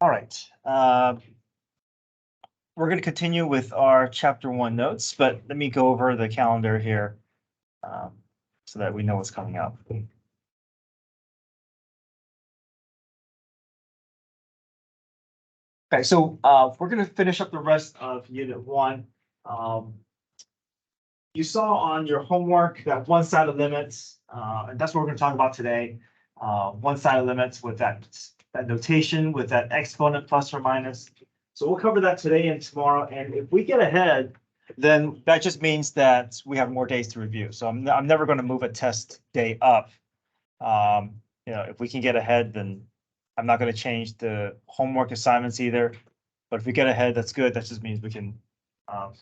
All right. We're going to continue with our chapter 1 notes, but let me go over the calendar here so that we know what's coming up. Okay, so we're going to finish up the rest of Unit 1. You saw on your homework that one-sided limits, and that's what we're going to talk about today. One-sided limits with that notation with that exponent plus or minus. So we'll cover that today and tomorrow. And if we get ahead, then that just means that we have more days to review. So I'm never going to move a test day up. If we can get ahead, then I'm not going to change the homework assignments either. But if we get ahead, that's good. That just means we can kind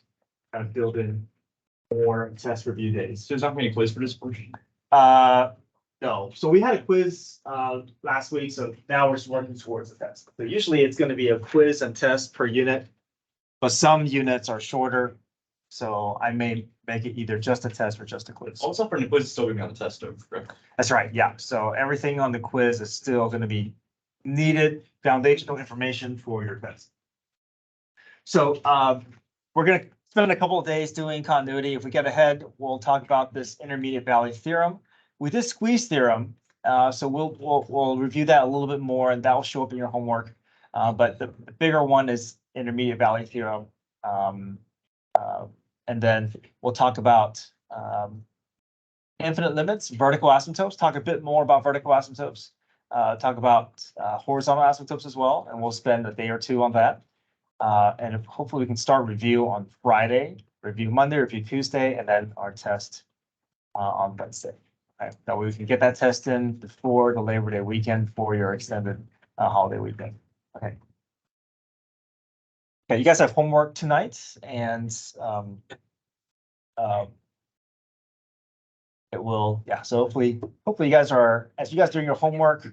of build in more test review days. So there's not going to be a quiz for this portion? No. So we had a quiz last week, so now we're just working towards the test. So usually it's going to be a quiz and test per unit, but some units are shorter. So I may make it either just a test or just a quiz. All stuff for the quiz is still going to be on the test, correct? That's right. Yeah. So everything on the quiz is still going to be needed foundational information for your test. So we're going to spend a couple of days doing continuity. If we get ahead, we'll talk about this intermediate value theorem. We did squeeze theorem, so we'll review that a little bit more, and that will show up in your homework. But the bigger one is intermediate value theorem, and then we'll talk about infinite limits, vertical asymptotes. Talk a bit more about vertical asymptotes. Talk about horizontal asymptotes as well, and we'll spend a day or two on that. And hopefully we can start review on Friday, review Monday, review Tuesday, and then our test on Wednesday. Okay. That way we can get that test in before the Labor Day weekend for your extended holiday weekend. Okay. Okay, you guys have homework tonight, and it will, yeah. So hopefully you guys are, as you guys doing your homework,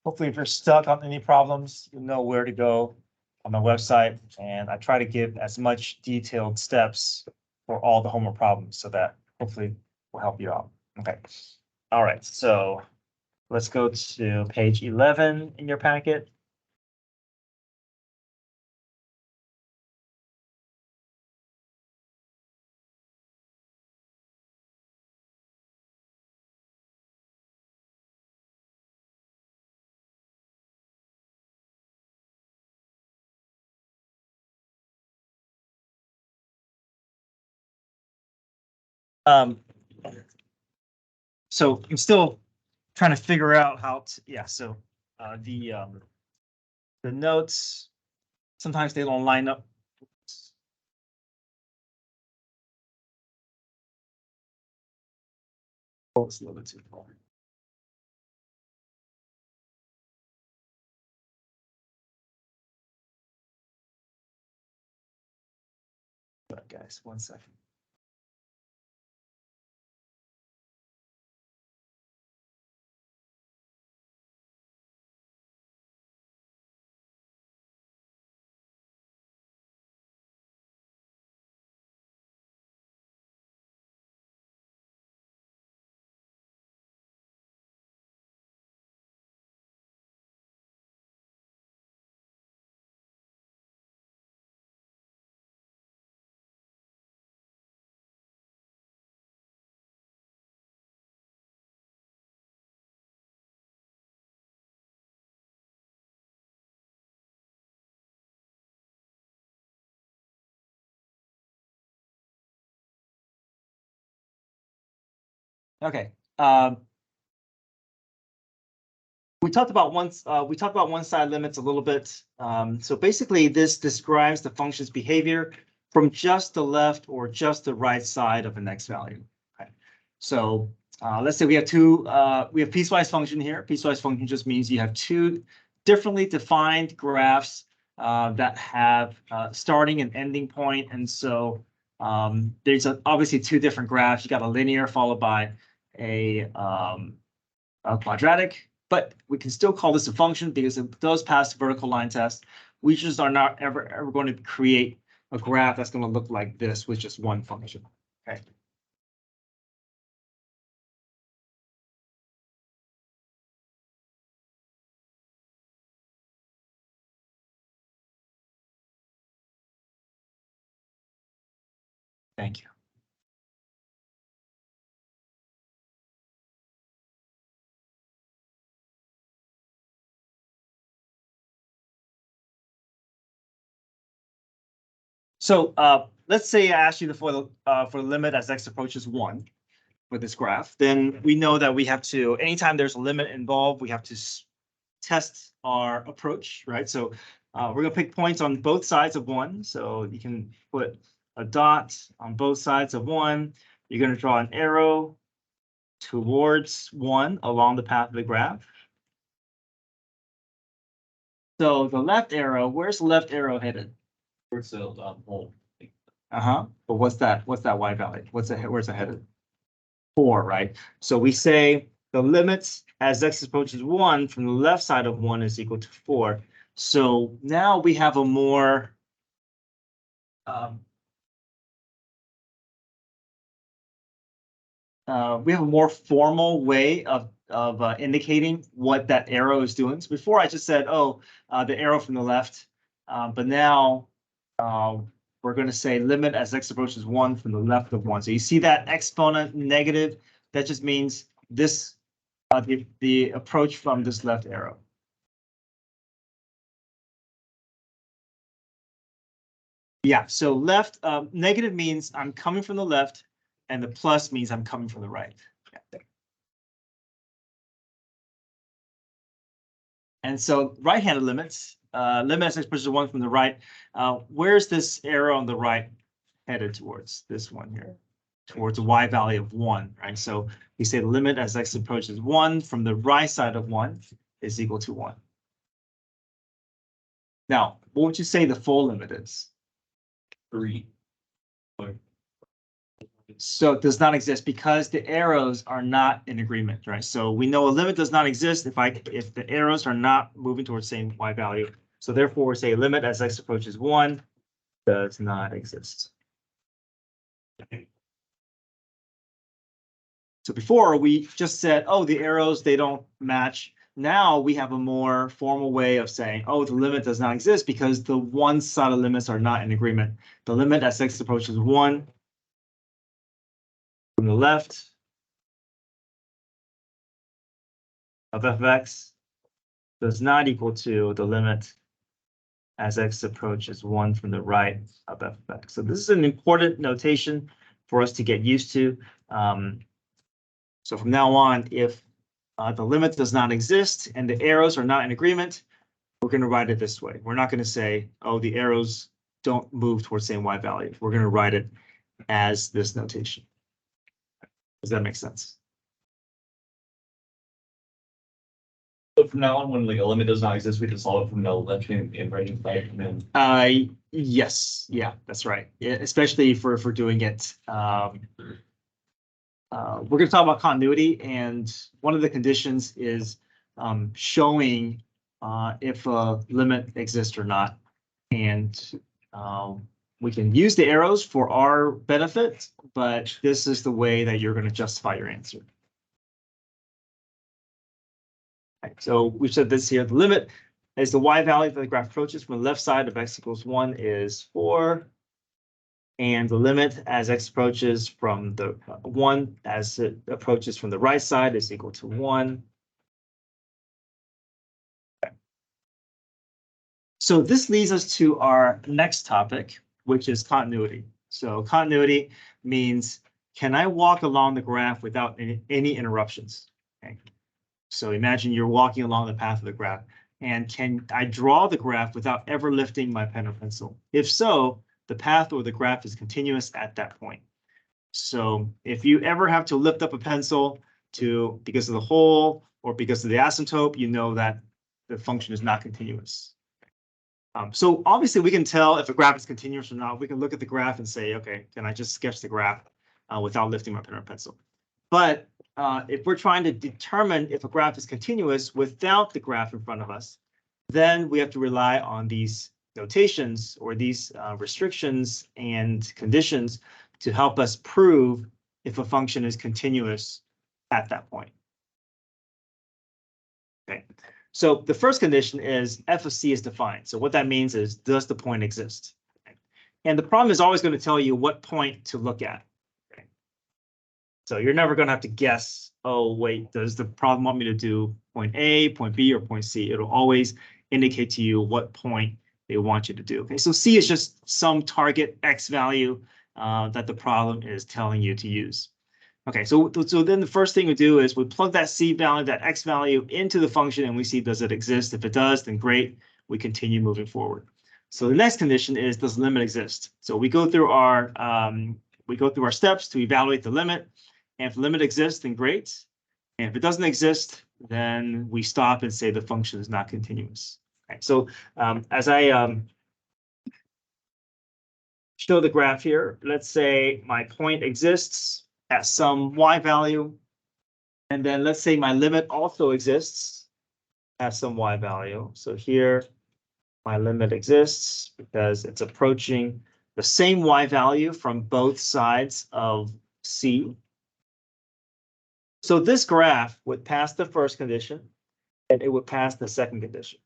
hopefully if you're stuck on any problems, you know where to go on the website, and I try to give as much detailed steps for all the homework problems so that hopefully will help you out. Okay. All right. So let's go to page 11 in your packet. So I'm still trying to figure out how to, yeah, so the notes, sometimes they don't line up. Oh, it's a little bit too far. But guys, 1 second. Okay. We talked about one-side limits a little bit. So basically, this describes the function's behavior from just the left or just the right side of an x value. Okay. So let's say we have piecewise function here. Piecewise function just means you have two differently defined graphs that have starting and ending point. And so there's obviously two different graphs. You got a linear followed by a quadratic, but we can still call this a function because it does pass the vertical line test. We just are not ever going to create a graph that's going to look like this with just one function. Okay. Thank you. So let's say I ask you for the limit as x approaches 1 for this graph, then we know that we have to, anytime there's a limit involved, we have to test our approach, right? So we're going to pick points on both sides of 1. So you can put a dot on both sides of 1. You're going to draw an arrow towards 1 along the path of the graph. So the left arrow, where's the left arrow headed? Towards the hole. But what's that? What's that y value? Where's it headed? 4, right? So we say the limit as x approaches 1 from the left side of 1 is equal to 4. So now we have a more formal way of indicating what that arrow is doing. So before I just said, oh, the arrow from the left, but now we're going to say limit as x approaches 1 from the left of 1. So you see that exponent negative, that just means this, the approach from this left arrow. Yeah, so left, negative means I'm coming from the left, and the plus means I'm coming from the right. Yeah. And so right-handed limits, limit as x approaches 1 from the right. Where's this arrow on the right headed towards? This one here, towards a y value of 1, right? So we say the limit as x approaches 1 from the right side of 1 is equal to 1. Now, what would you say the full limit is? 3. So it does not exist because the arrows are not in agreement, right? So we know a limit does not exist if the arrows are not moving towards the same y value. So therefore, we say limit as x approaches 1 does not exist. So before we just said, oh, the arrows, they don't match. Now we have a more formal way of saying, oh, the limit does not exist because the one-sided limits are not in agreement. The limit as x approaches 1 from the left of f of x does not equal to the limit as x approaches 1 from the right of f of x. So this is an important notation for us to get used to. So from now on, if the limit does not exist and the arrows are not in agreement, we're going to write it this way. We're not going to say, oh, the arrows don't move towards the same y value. We're going to write it as this notation. Does that make sense? So from now on, when like a limit does not exist, we can solve it from the left hand and right hand side. Yes, yeah, that's right. Yeah, especially if we're doing it. We're going to talk about continuity, and one of the conditions is showing if a limit exists or not. And we can use the arrows for our benefit, but this is the way that you're going to justify your answer. Right, so we've said this here, the limit is the y value that the graph approaches from the left side of x equals 1 is 4. And the limit as x approaches from the 1 as it approaches from the right side is equal to 1. Okay. So this leads us to our next topic, which is continuity. So continuity means, can I walk along the graph without any interruptions? Okay. So imagine you're walking along the path of the graph. And can I draw the graph without ever lifting my pen or pencil? If so, the path or the graph is continuous at that point. So if you ever have to lift up a pencil because of the hole or because of the asymptote, you know that the function is not continuous. So obviously we can tell if a graph is continuous or not. We can look at the graph and say, okay, can I just sketch the graph without lifting my pen or pencil? But if we're trying to determine if a graph is continuous without the graph in front of us, then we have to rely on these notations or these restrictions and conditions to help us prove if a function is continuous at that point. Okay, so the first condition is f of c is defined. So what that means is, does the point exist? Okay. And the problem is always going to tell you what point to look at. Okay. So you're never going to have to guess, oh, wait, does the problem want me to do point A, point B, or point C? It'll always indicate to you what point they want you to do. Okay, so C is just some target X value that the problem is telling you to use. Okay, so then the first thing we do is we plug that C value, that X value into the function, and we see, does it exist? If it does, then great, we continue moving forward. So the next condition is, does the limit exist? So we go through our steps to evaluate the limit, and if the limit exists, then great. And if it doesn't exist, then we stop and say the function is not continuous. Okay, so as I show the graph here, let's say my point exists at some y value, and then let's say my limit also exists at some y value. So here, my limit exists because it's approaching the same y value from both sides of C. So this graph would pass the first condition, and it would pass the second condition.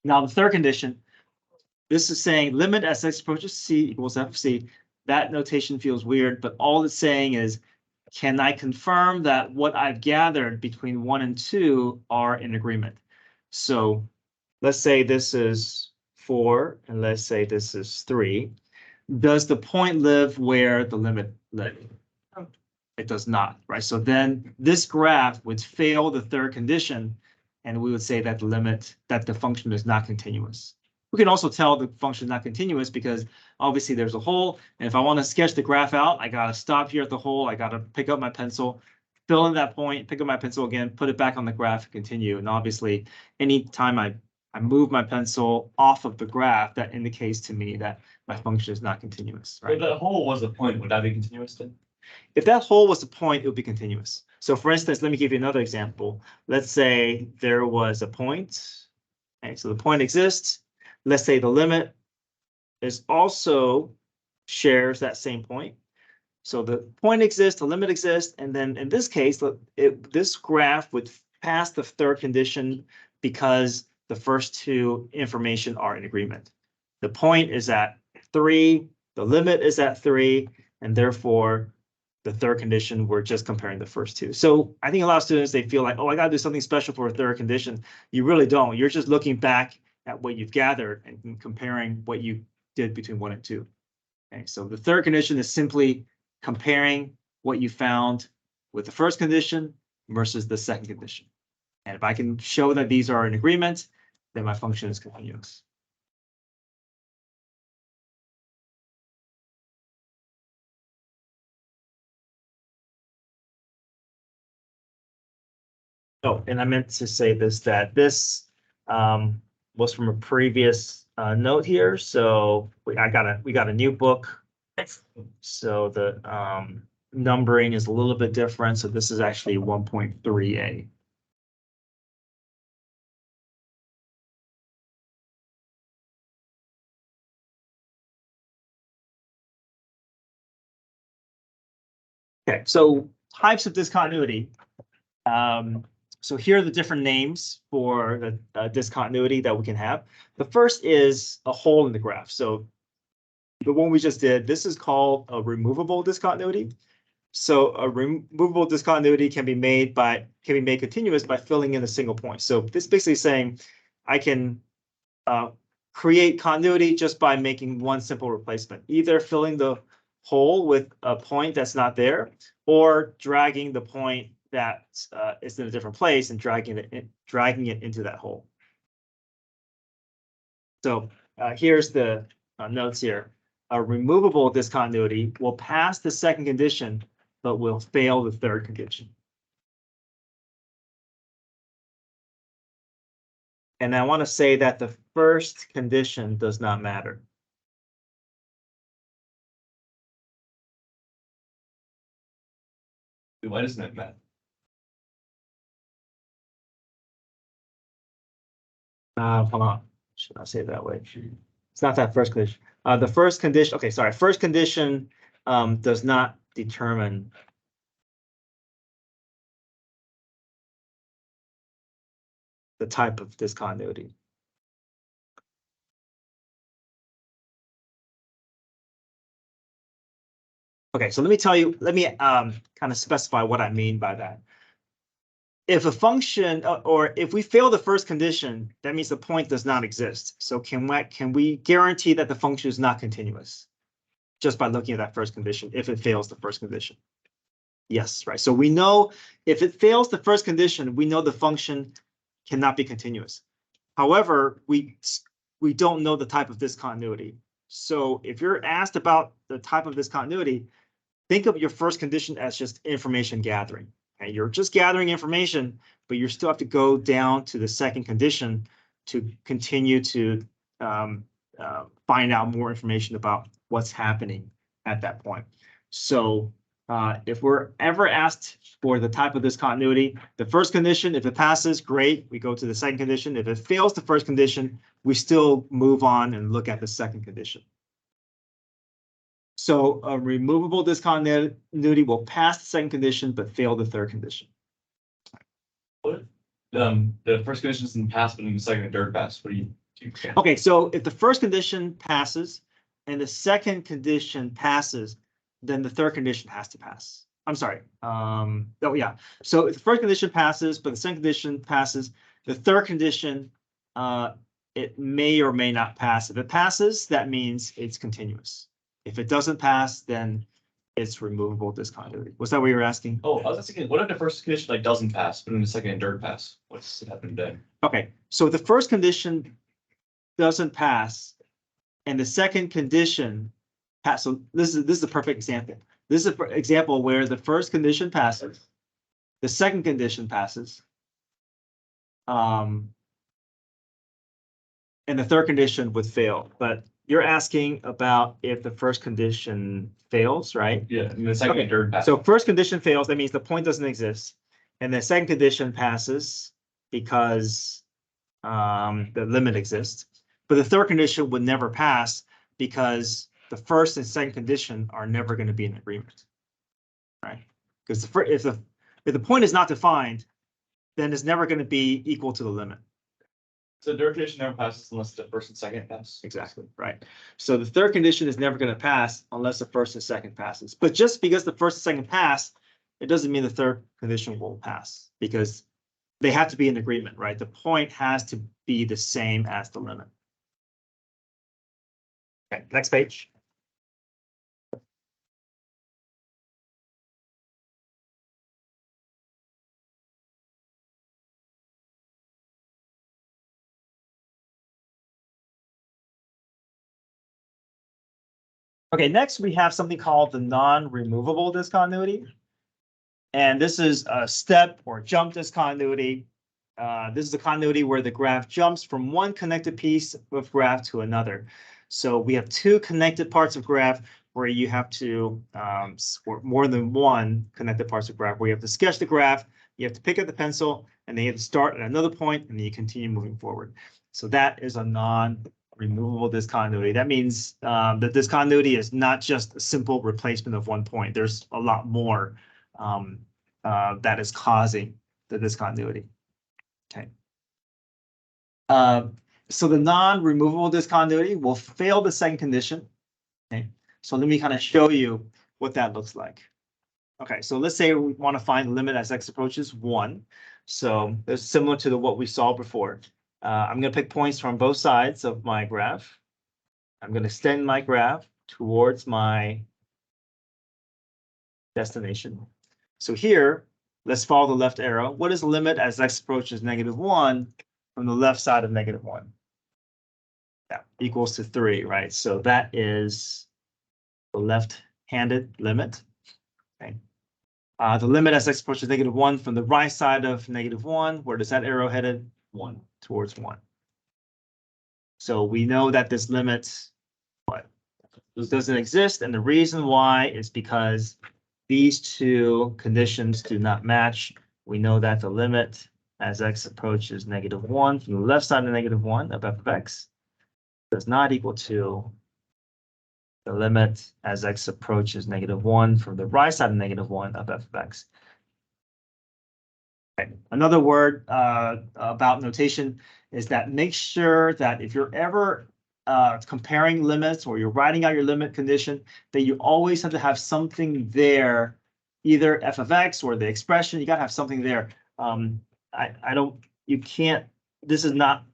Now, the third condition, this is saying limit as x approaches c equals f of c. That notation feels weird, but all it's saying is, can I confirm that what I've gathered between 1 and 2 are in agreement? So let's say this is 4, and let's say this is 3. Does the point live where the limit lived? It does not, right? So then this graph would fail the third condition, and we would say that the function is not continuous. We can also tell the function is not continuous because obviously there's a hole. And if I want to sketch the graph out, I got to stop here at the hole. I got to pick up my pencil, fill in that point, pick up my pencil again, put it back on the graph, and continue. And obviously, anytime I move my pencil off of the graph, that indicates to me that my function is not continuous. Right? If that hole was the point, would that be continuous then? If that hole was the point, it would be continuous. So for instance, let me give you another example. Let's say there was a point. Okay, so the point exists. Let's say the limit is also shares that same point. So the point exists, the limit exists, and then in this case, this graph would pass the third condition because the first two information are in agreement. The point is at 3, the limit is at 3, and therefore the third condition, we're just comparing the first two. So I think a lot of students, they feel like, oh, I got to do something special for a third condition. You really don't. You're just looking back at what you've gathered and comparing what you did between 1 and 2. Okay, so the third condition is simply comparing what you found with the first condition versus the second condition. And if I can show that these are in agreement, then my function is continuous. Oh, and I meant to say this, that this was from a previous note here. So we got a new book. So the numbering is a little bit different. So this is actually 1.3a. Okay, so types of discontinuity. So here are the different names for the discontinuity that we can have. The first is a hole in the graph. So the one we just did, this is called a removable discontinuity. So a removable discontinuity can be made continuous by filling in a single point. So this basically saying I can create continuity just by making one simple replacement, either filling the hole with a point that's not there or dragging the point that is in a different place and dragging it into that hole. So here's the notes here. A removable discontinuity will pass the second condition, but will fail the third condition. And I want to say that the first condition does not matter. Why doesn't it matter? Hold on. Should I say it that way? It's not that first condition. The first condition, okay, sorry. First condition does not determine the type of discontinuity. Okay, so let me kind of specify what I mean by that. If a function, or if we fail the first condition, that means the point does not exist. So can we guarantee that the function is not continuous? Just by looking at that first condition, if it fails the first condition. Yes, right. So we know if it fails the first condition, we know the function cannot be continuous. However, we don't know the type of discontinuity. So if you're asked about the type of discontinuity, think of your first condition as just information gathering. Okay? You're just gathering information, but you still have to go down to the second condition to continue to find out more information about what's happening at that point. So if we're ever asked for the type of discontinuity, the first condition, if it passes, great, we go to the second condition. If it fails the first condition, we still move on and look at the second condition. So a removable discontinuity will pass the second condition, but fail the third condition. What? The first condition doesn't pass, but in the second and third pass. What do you do? Okay, so if the first condition passes and the second condition passes, then the third condition has to pass. I'm sorry. Oh yeah. So if the first condition passes, but the second condition passes, the third condition, it may or may not pass. If it passes, that means it's continuous. If it doesn't pass, then it's removable discontinuity. Was that what you were asking? Oh, I was thinking, what if the first condition like doesn't pass, but in the second and third pass? What's happening then? Okay, so the first condition doesn't pass, and the second condition pass. So this is a perfect example. This is an example where the first condition passes, the second condition passes, and the third condition would fail. But you're asking about if the first condition fails, right? Yeah, in the second and third pass. So first condition fails, that means the point doesn't exist. And the second condition passes because the limit exists. But the third condition would never pass because the first and second condition are never going to be in agreement, right? Because if the point is not defined, then it's never going to be equal to the limit. So the third condition never passes unless the first and second pass. Exactly, right. So the third condition is never going to pass unless the first and second passes. But just because the first and second pass, it doesn't mean the third condition will pass because they have to be in agreement, right? The point has to be the same as the limit. Okay, next page. Okay, next we have something called the non-removable discontinuity. And this is a step or jump discontinuity. This is a continuity where the graph jumps from one connected piece of graph to another. So we have two connected parts of graph where you have to, or more than one connected parts of graph, where you have to sketch the graph, you have to pick up the pencil, and then you have to start at another point, and then you continue moving forward. So that is a non-removable discontinuity. That means the discontinuity is not just a simple replacement of one point. There's a lot more that is causing the discontinuity. Okay. So the non-removable discontinuity will fail the second condition. Okay. So let me kind of show you what that looks like. Okay, so let's say we want to find the limit as x approaches 1. So it's similar to what we saw before. I'm going to pick points from both sides of my graph. I'm going to extend my graph towards my destination. So here, let's follow the left arrow. What is the limit as x approaches -1 from the left side of -1? Yeah, equals to 3, right? So that is the left-handed limit. Okay. The limit as x approaches -1 from the right side of -1, where does that arrow headed? 1, towards 1. So we know that this limit, what? Doesn't exist, and the reason why is because these two conditions do not match. We know that the limit as x approaches -1 from the left side of -1 of f of x does not equal to the limit as x approaches -1 from the right side of -1 of f of x. Okay. Another word about notation is that make sure that if you're ever comparing limits or you're writing out your limit condition, that you always have to have something there, either f of x or the expression. You got to have something there. You can't, this is not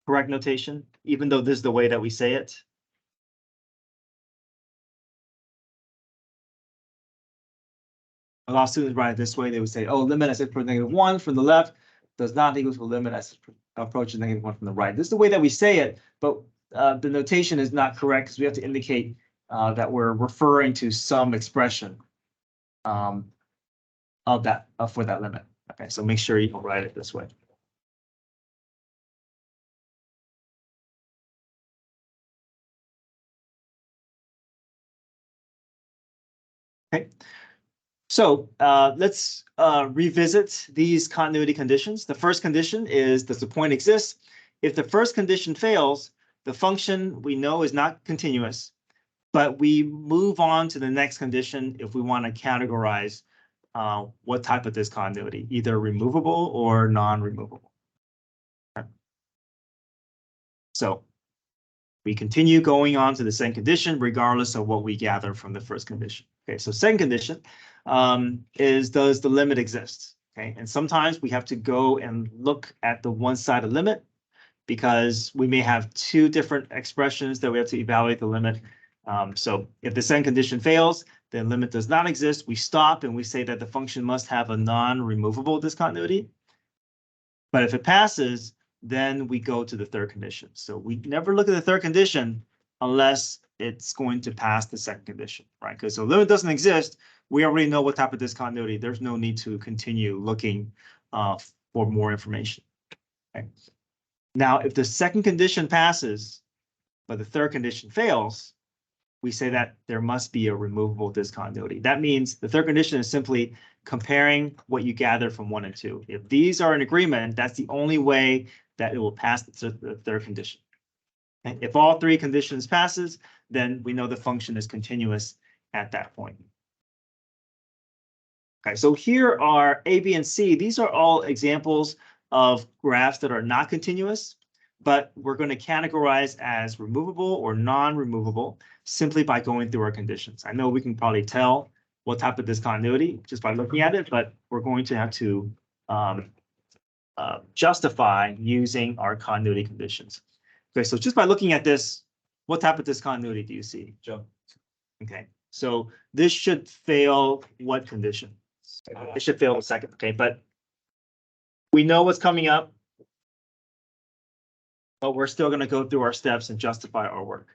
correct notation, even though this is the way that we say it. A lot of students write it this way. They would say, oh, limit as x approaches -1 from the left does not equal to the limit as approaches -1 from the right. This is the way that we say it, but the notation is not correct because we have to indicate that we're referring to some expression of that for that limit. Okay, so make sure you don't write it this way. Okay. So let's revisit these continuity conditions. The first condition is, does the point exist? If the first condition fails, the function we know is not continuous, but we move on to the next condition if we want to categorize what type of discontinuity, either removable or non-removable. Okay. So we continue going on to the second condition, regardless of what we gather from the first condition. Okay, so second condition is, does the limit exist? Okay, and sometimes we have to go and look at the one-sided limit because we may have two different expressions that we have to evaluate the limit. So if the second condition fails, then limit does not exist. We stop and we say that the function must have a non-removable discontinuity. But if it passes, then we go to the third condition. So we never look at the third condition unless it's going to pass the second condition, right? Because the limit doesn't exist. We already know what type of discontinuity. There's no need to continue looking for more information. Okay. Now, if the second condition passes, but the third condition fails, we say that there must be a removable discontinuity. That means the third condition is simply comparing what you gather from 1 and 2. If these are in agreement, that's the only way that it will pass the third condition. And if all three conditions passes, then we know the function is continuous at that point. Okay, so here are A, B, and C. These are all examples of graphs that are not continuous, but we're going to categorize as removable or non-removable simply by going through our conditions. I know we can probably tell what type of discontinuity just by looking at it, but we're going to have to justify using our continuity conditions. Okay, so just by looking at this, what type of discontinuity do you see, Joe? Okay, so this should fail what condition? It should fail the second, okay, but we know what's coming up, but we're still going to go through our steps and justify our work.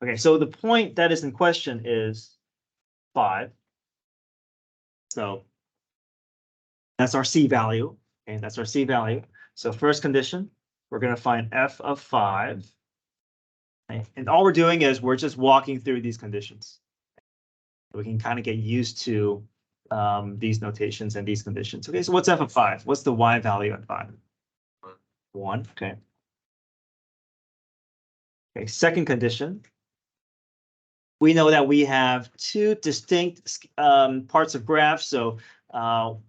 Okay, so the point that is in question is 5. So that's our C value, and that's our C value. So first condition, we're going to find f of 5. Okay? And all we're doing is we're just walking through these conditions. We can kind of get used to these notations and these conditions. Okay, so what's f of 5? What's the y value at 5? 1, okay. Okay, second condition. We know that we have two distinct parts of graphs, so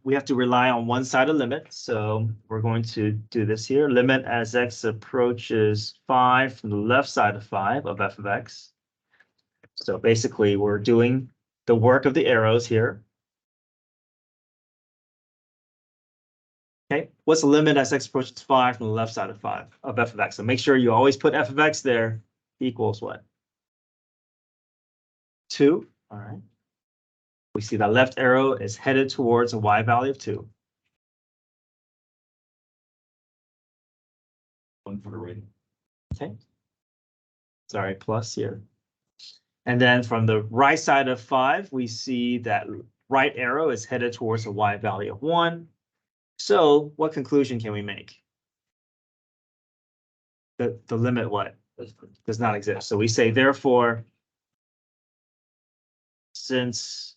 we have to rely on one-sided limit. So we're going to do this here. Limit as x approaches 5 from the left side of 5 of f of x. So basically, we're doing the work of the arrows here. Okay, what's the limit as x approaches 5 from the left side of 5 of f of x? So make sure you always put f of x there equals what? 2. All right. We see that left arrow is headed towards a y value of 2. one for the right. Okay. Sorry, plus here. And then from the right side of 5, we see that right arrow is headed towards a y value of 1. So what conclusion can we make? The limit what? Does not exist. So we say, therefore, since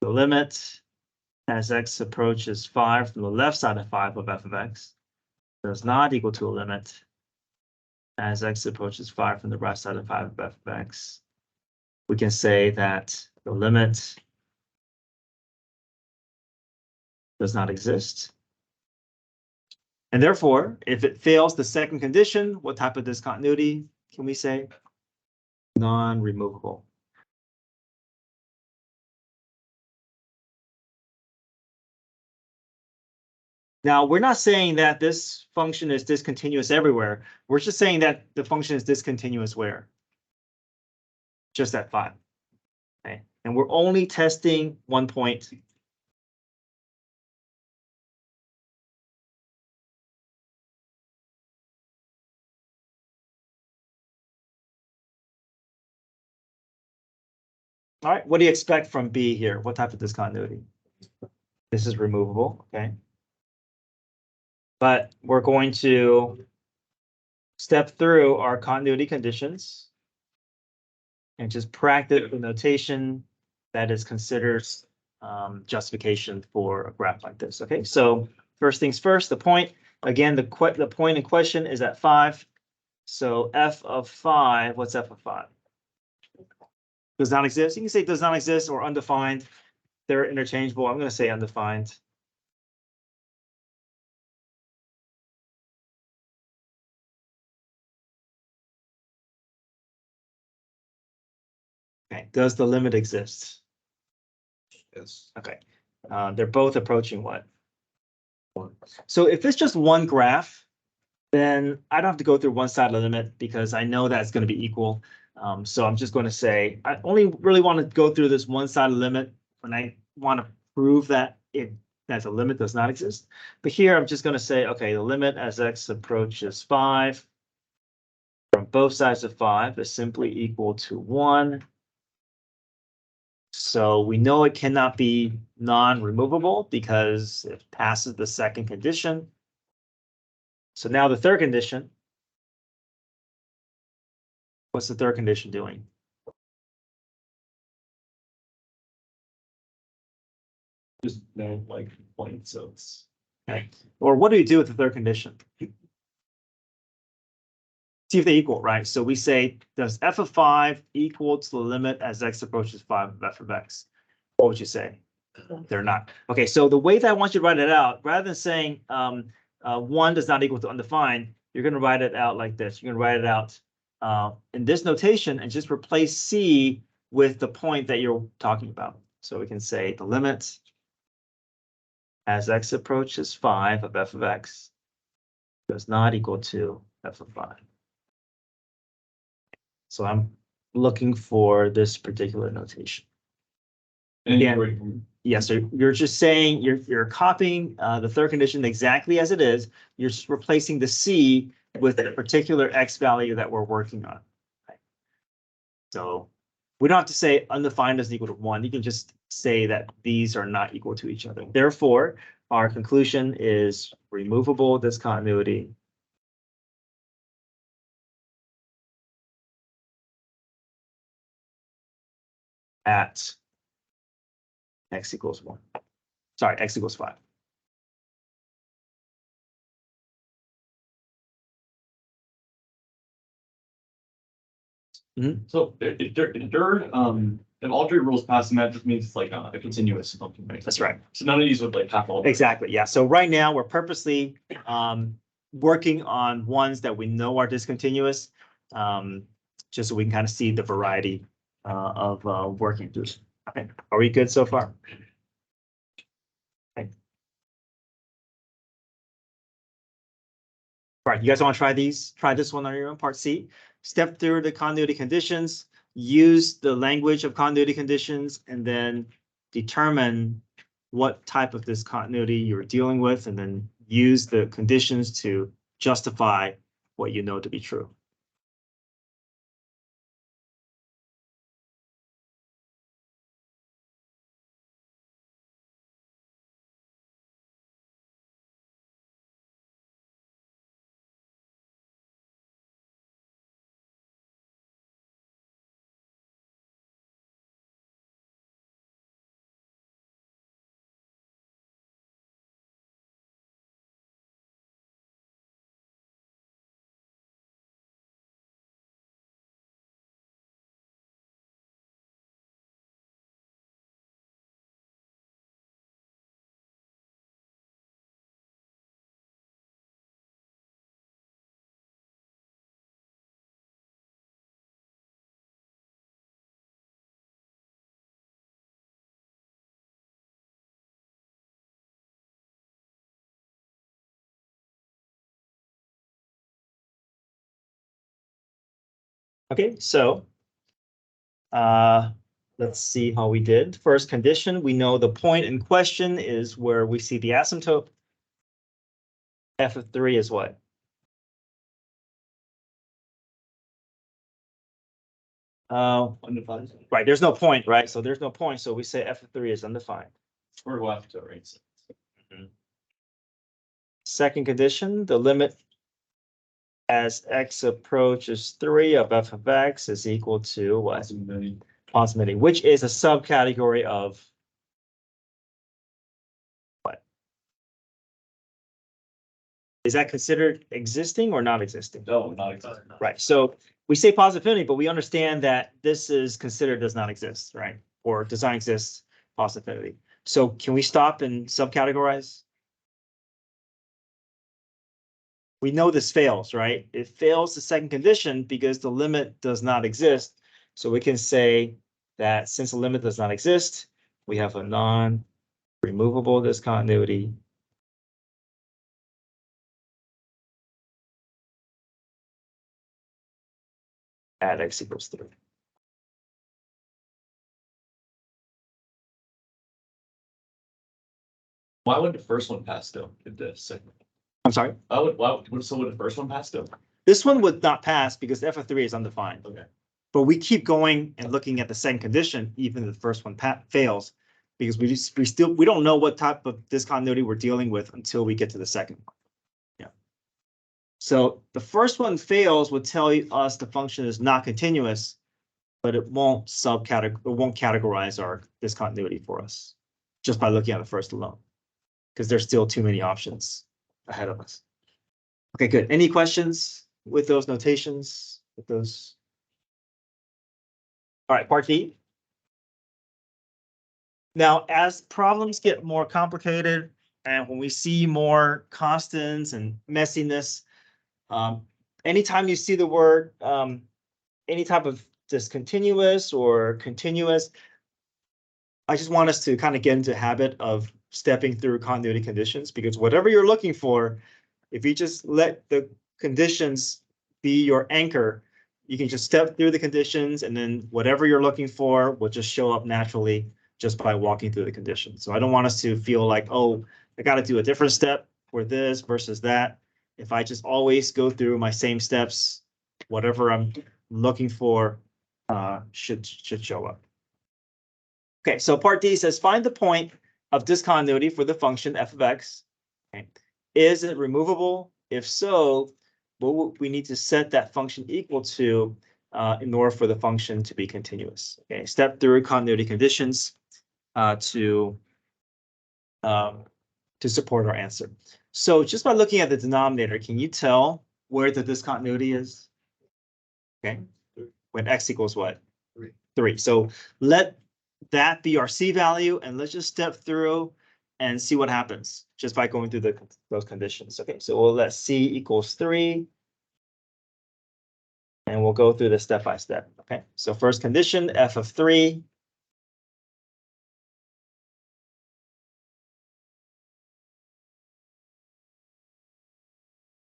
the limit as x approaches 5 from the left side of 5 of f of x does not equal to a limit as x approaches 5 from the right side of 5 of f of x, we can say that the limit does not exist. And therefore, if it fails the second condition, what type of discontinuity can we say? Non-removable. Now, we're not saying that this function is discontinuous everywhere. We're just saying that the function is discontinuous where? Just at 5. Okay. And we're only testing one point. All right, what do you expect from B here? What type of discontinuity? This is removable, okay? But we're going to step through our continuity conditions and just practice the notation that is considered justification for a graph like this, okay? So first things first, the point, again, the point in question is at 5. So f of 5, what's f of 5? Does not exist. You can say does not exist or undefined. They're interchangeable. I'm going to say undefined. Okay. Does the limit exist? Yes. Okay. They're both approaching what? 1. So if it's just one graph, then I don't have to go through one side of the limit because I know that's going to be equal. So I'm just going to say I only really want to go through this one side of the limit when I want to prove that that the limit does not exist. But here I'm just going to say, okay, the limit as x approaches 5 from both sides of 5 is simply equal to 1. So we know it cannot be non-removable because it passes the second condition. So now the third condition. What's the third condition doing? Just no like point, so it's Okay. Or what do you do with the third condition? See if they equal, right? So we say, does f of 5 equal to the limit as x approaches 5 of f of x? What would you say? They're not. Okay, so the way that I want you to write it out, rather than saying 1 does not equal to undefined, you're going to write it out like this. You're going to write it out in this notation and just replace c with the point that you're talking about. So we can say the limit as x approaches 5 of f of x does not equal to f of 5. So I'm looking for this particular notation. Yeah, so you're just saying you're copying the third condition exactly as it is. You're just replacing the c with the particular x value that we're working on. Okay. So we don't have to say undefined is equal to 1. You can just say that these are not equal to each other. Therefore, our conclusion is removable discontinuity at x equals 1. Sorry, x equals 5. So if all 3 rules pass, then that just means it's like a continuous function, right? That's right. So none of these would like have all. Exactly. Yeah. So right now we're purposely working on ones that we know are discontinuous, just so we can kind of see the variety of working through. Okay. Are we good so far? Okay. All right. You guys want to try these? Try this one on your own, part C. Step through the continuity conditions, use the language of continuity conditions, and then determine what type of discontinuity you're dealing with, and then use the conditions to justify what you know to be true. Okay, so let's see how we did. First condition, we know the point in question is where we see the asymptote. F of 3 is what? Undefined. Right, there's no point, right? So there's no point, so we say F of 3 is undefined. Or left, right? Second condition, the limit as x approaches 3 of f of x is equal to what? Possibility, which is a subcategory of what? Is that considered existing or not existing? No, not exactly. Right, so we say possibility, but we understand that this is considered does not exist, right? Or does not exist possibility. So can we stop and subcategorize? We know this fails, right? It fails the second condition because the limit does not exist. So we can say that since the limit does not exist, we have a non-removable discontinuity. At x equals 3. Why would the first one pass though? If the second. I'm sorry? Why would so would the first one pass though? This one would not pass because f of 3 is undefined. Okay. But we keep going and looking at the second condition, even if the first one fails, because we don't know what type of discontinuity we're dealing with until we get to the second one. Yeah. So the first one fails would tell us the function is not continuous, but it won't categorize our discontinuity for us just by looking at the first alone, because there's still too many options ahead of us. Okay, good. Any questions with those notations, with those? All right, part D. Now, as problems get more complicated and when we see more constants and messiness, anytime you see the word, any type of discontinuous or continuous, I just want us to kind of get into a habit of stepping through continuity conditions, because whatever you're looking for, if you just let the conditions be your anchor, you can just step through the conditions and then whatever you're looking for will just show up naturally just by walking through the conditions. So I don't want us to feel like, oh, I got to do a different step for this versus that. If I just always go through my same steps, whatever I'm looking for should show up. Okay, so part D says find the point of discontinuity for the function f of x. Okay. Is it removable? If so, what we need to set that function equal to in order for the function to be continuous. Okay, step through continuity conditions to support our answer. So just by looking at the denominator, can you tell where the discontinuity is? Okay, when x equals what? 3. So let that be our C value, and let's just step through and see what happens just by going through those conditions. Okay, so we'll let C equals 3. And we'll go through this step by step. Okay, so first condition, f of 3.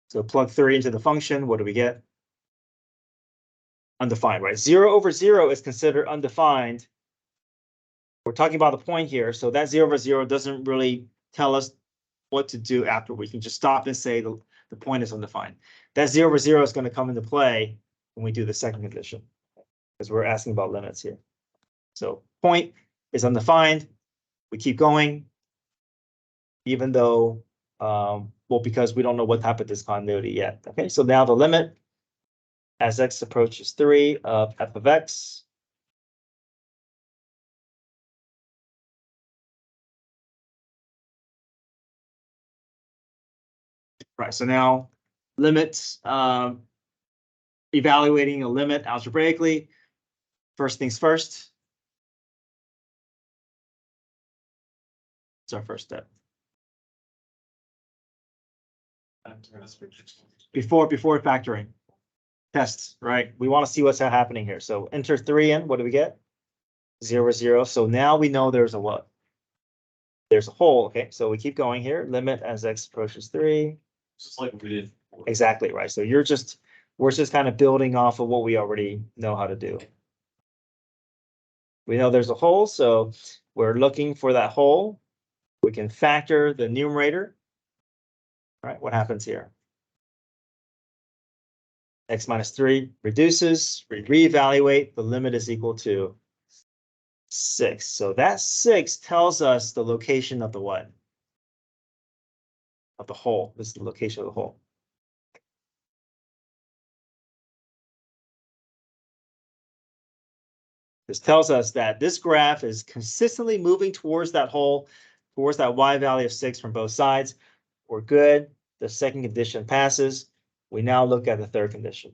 So plug 3 into the function. What do we get? Undefined, right? 0 over 0 is considered undefined. We're talking about the point here. So that 0 over 0 doesn't really tell us what to do after. We can just stop and say The point is undefined. That 0 over 0 is going to come into play when we do the second condition, because we're asking about limits here. So point is undefined. We keep going, even though, well, because we don't know what type of discontinuity yet. Okay, so now the limit as x approaches 3 of f of x. Right, so now limits, evaluating a limit algebraically. First things first. It's our first step. Before factoring. Tests, right? We want to see what's happening here. So enter 3 in, what do we get? 0, 0. So now we know there's a what? There's a hole, okay? So we keep going here. Limit as x approaches 3. Just like we did. Exactly, right? So we're just kind of building off of what we already know how to do. We know there's a hole, so we're looking for that hole. We can factor the numerator. All right, what happens here? X minus 3 reduces, we reevaluate, the limit is equal to 6. So that 6 tells us the location of the what? Of the hole. This is the location of the hole. This tells us that this graph is consistently moving towards that hole, towards that y value of 6 from both sides. We're good. The second condition passes. We now look at the third condition.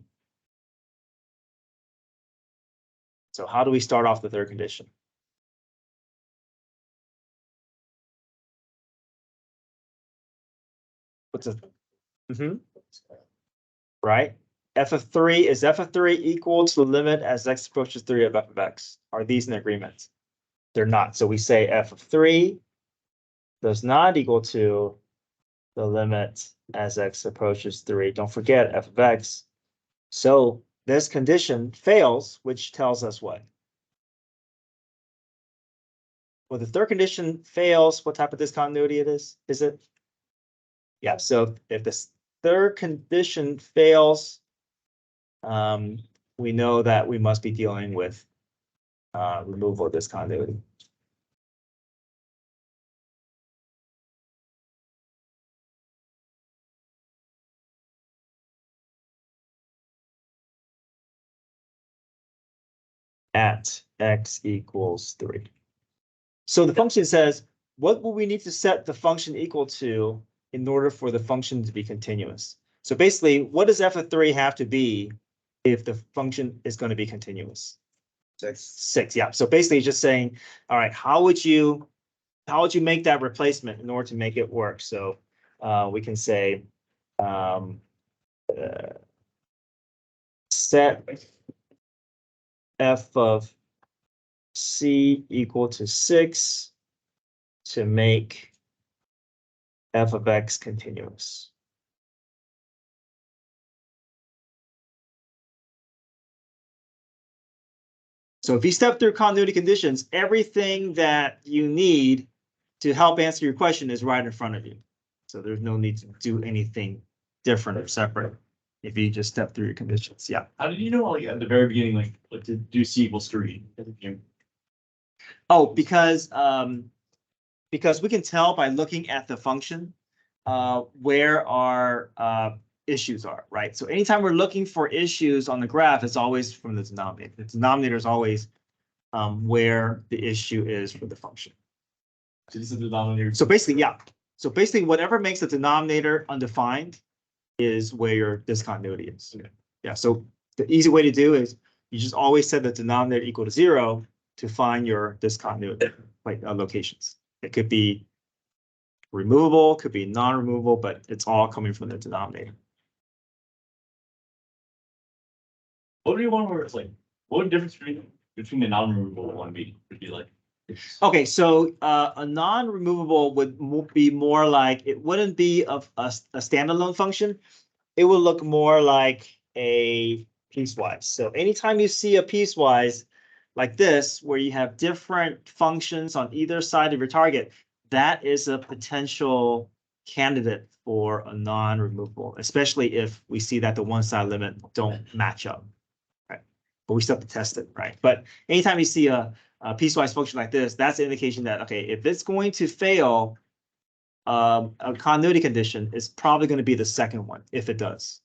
So how do we start off the third condition? What's a right? F of 3, is f of 3 equal to the limit as x approaches 3 of f of x? Are these in agreement? They're not. So we say f of 3 does not equal to the limit as x approaches 3. Don't forget f of x. So this condition fails, which tells us what? Well, the third condition fails, what type of discontinuity it is it? Yeah, so if this third condition fails, we know that we must be dealing with removal of discontinuity. At x equals 3. So the function says, what will we need to set the function equal to in order for the function to be continuous? So basically, what does f of 3 have to be if the function is going to be continuous? 6, yeah. So basically just saying, all right, how would you make that replacement in order to make it work? So we can say set f of c equal to 6 to make f of x continuous. So if you step through continuity conditions, everything that you need to help answer your question is right in front of you. So there's no need to do anything different or separate if you just step through your conditions. Yeah. How did you know, like, at the very beginning, like to do c equals 3? Oh, because we can tell by looking at the function where our issues are, right? So anytime we're looking for issues on the graph, it's always from the denominator. The denominator is always where the issue is for the function. So this is the denominator. So basically, yeah. So basically, whatever makes the denominator undefined is where your discontinuity is. Okay. Yeah. So the easy way to do is you just always set the denominator equal to 0 to find your discontinuity locations. It could be removable, could be non-removable, but it's all coming from the denominator. What do you want where it's like, what would the difference between the non-removable one would be like? Okay, so a non-removable would be more like, it wouldn't be a standalone function. It would look more like a piecewise. So anytime you see a piecewise like this, where you have different functions on either side of your target, that is a potential candidate for a non-removable, especially if we see that the one-side limit don't match up, right? But we still have to test it, right? But anytime you see a piecewise function like this, that's an indication that, okay, if it's going to fail a continuity condition, it's probably going to be the second one if it does.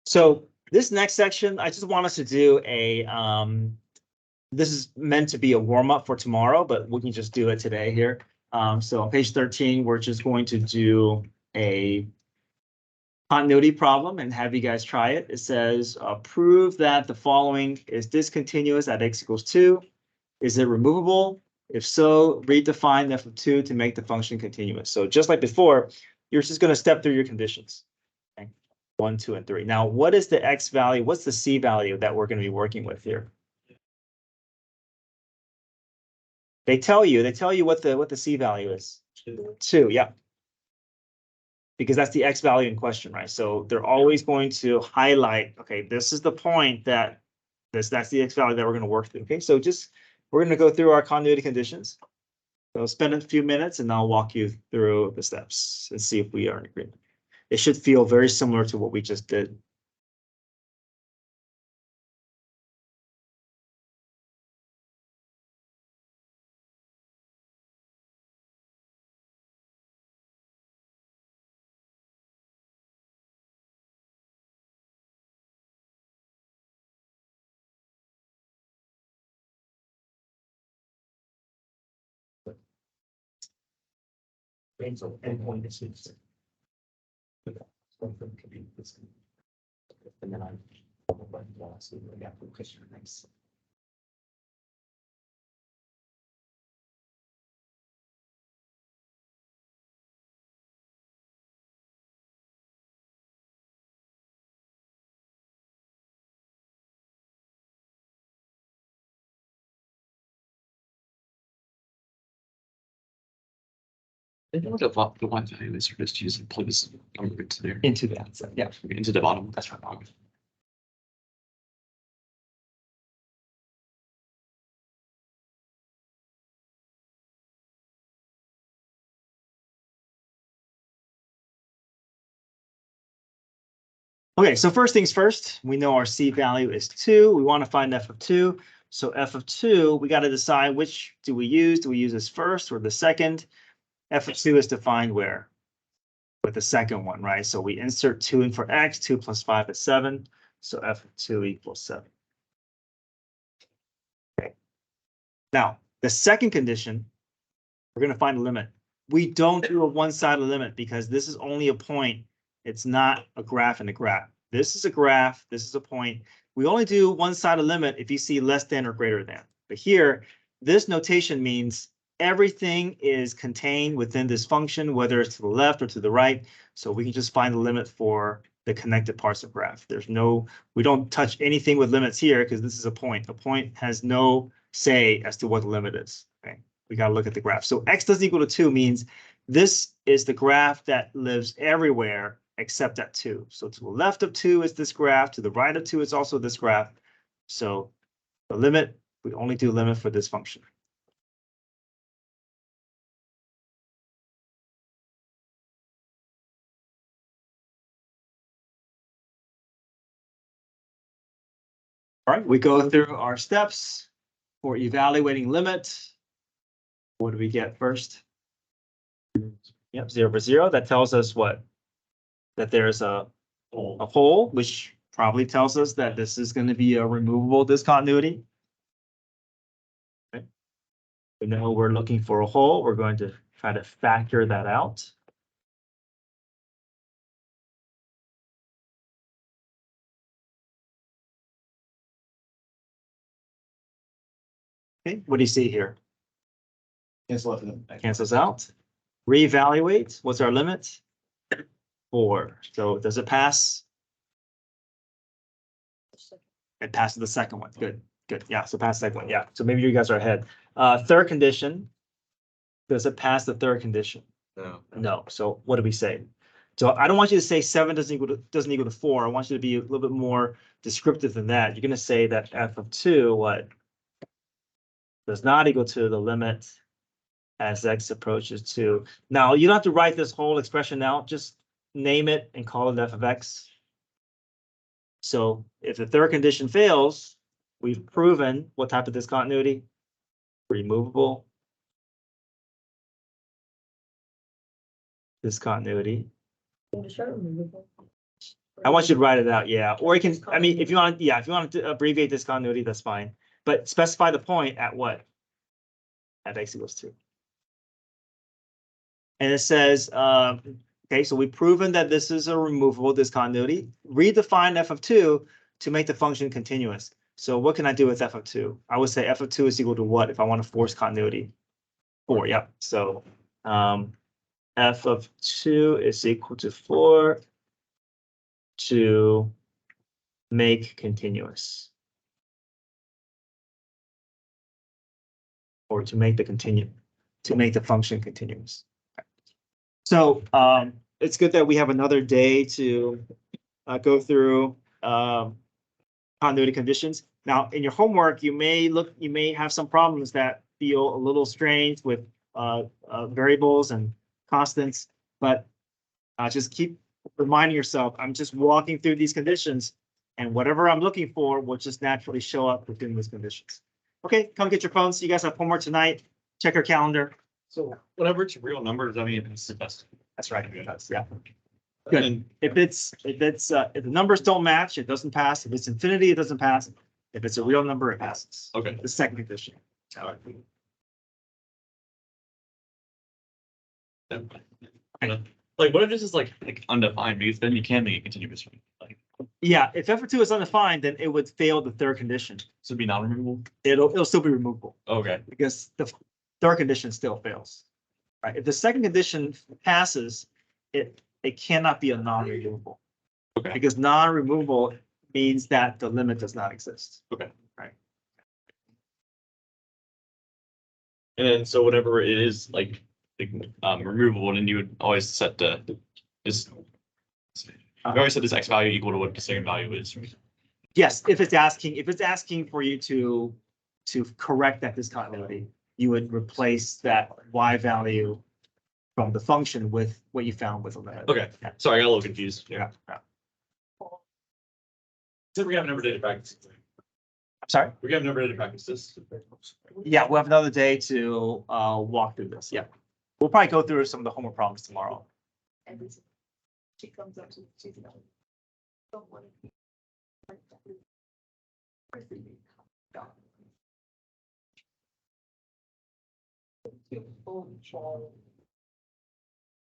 So this next section, I just want us to do a, this is meant to be a warm up for tomorrow, but we can just do it today here. So on page 13, we're just going to do a continuity problem and have you guys try it. It says, prove that the following is discontinuous at x equals 2. Is it removable? If so, redefine f of 2 to make the function continuous. So just like before, you're just going to step through your conditions. 1, 2, and 3. Now, what is the x value? What's the c value that we're going to be working with here? They tell you what the c value is. 2, yeah. Because that's the x value in question, right? So they're always going to highlight, okay, this is the point that that's the x value that we're going to work through. Okay, so we're going to go through our continuity conditions. So I'll spend a few minutes and I'll walk you through the steps and see if we are in agreement. It should feel very similar to what we just did. So endpoint is and then I'm next. I know the one value is just using plugs number into there. Into that, so, yeah. Into the bottom. That's right. Okay, so first things first, we know our c value is 2. We want to find f of 2. So f of 2, we got to decide which do we use? Do we use this first or the second? F of 2 is defined where? With the second one, right? So we insert 2 in for x, 2 plus 5 is 7. So f of 2 equals 7. Okay. Now, the second condition, we're going to find a limit. We don't do a one-sided limit because this is only a point. It's not a graph and a graph. This is a graph. This is a point. We only do one-sided limit if you see less than or greater than. But here, this notation means everything is contained within this function, whether it's to the left or to the right. So we can just find the limit for the connected parts of graph. We don't touch anything with limits here because this is a point. A point has no say as to what the limit is. Okay, we got to look at the graph. So x doesn't equal to 2 means this is the graph that lives everywhere except at 2. So to the left of 2 is this graph. To the right of 2 is also this graph. So the limit, we only do limit for this function. All right, we go through our steps for evaluating limit. What do we get first? Yep, 0 over 0. That tells us what? That there's a hole, which probably tells us that this is going to be a removable discontinuity. Okay. We know we're looking for a hole. We're going to try to factor that out. Okay, what do you see here? Cancels out. Reevaluate. What's our limit? 4. So does it pass? It passes the second one. Good, good. Yeah, so pass the second one. Yeah, so maybe you guys are ahead. Third condition, Does it pass the third condition? No. No. So what do we say? So I don't want you to say 7 doesn't equal to 4. I want you to be a little bit more descriptive than that. You're going to say that f of 2 what does not equal to the limit as x approaches 2. Now you don't have to write this whole expression out. Just name it and call it f of x. So if the third condition fails, we've proven what type of discontinuity? Removable discontinuity. I want you to write it out, yeah. Or you can, I mean, if you want, yeah, if you want to abbreviate discontinuity, that's fine. But specify the point at what? At x equals 2. And it says, okay, so we've proven that this is a removable discontinuity. Redefine f of 2 to make the function continuous. So what can I do with f of 2? I would say f of 2 is equal to what if I want to force continuity? 4, yep. So f of 2 is equal to 4 to make continuous. Or to make the function continuous. So it's good that we have another day to go through continuity conditions. Now, in your homework, you may have some problems that feel a little strange with variables and constants, but just keep reminding yourself, I'm just walking through these conditions, and whatever I'm looking for will just naturally show up within these conditions. Okay, come get your phones. You guys have homework tonight. Check your calendar. So whenever it's real numbers, I mean, it's the best. That's right. Yeah. Good. And If the numbers don't match, it doesn't pass. If it's infinity, it doesn't pass. If it's a real number, it passes. okay. The second condition. All right. Yeah. Like, what if this is like undefined? Because then you can make it continuous. Like, Yeah, if f of 2 is undefined, then it would fail the third condition. so it'd be non-removable. It'll still be removable Okay. because the third condition still fails. Right? If the second condition passes, it cannot be a non-removable. Okay. Because non-removable means that the limit does not exist. Okay. Right. And then so whenever it is like removable, then you would always set the this. You always set this x value equal to what the second value is. Right? Yes, if it's asking for you to correct that discontinuity, you would replace that y value from the function with what you found with the limit. Okay. Yeah. Sorry, I got a little confused. Yeah. So we have never did practice. I'm sorry. We have never did practice this. Yeah, we'll have another day to walk through this. Yeah, we'll probably go through some of the homework problems tomorrow. And she comes up to, she's like, don't want to.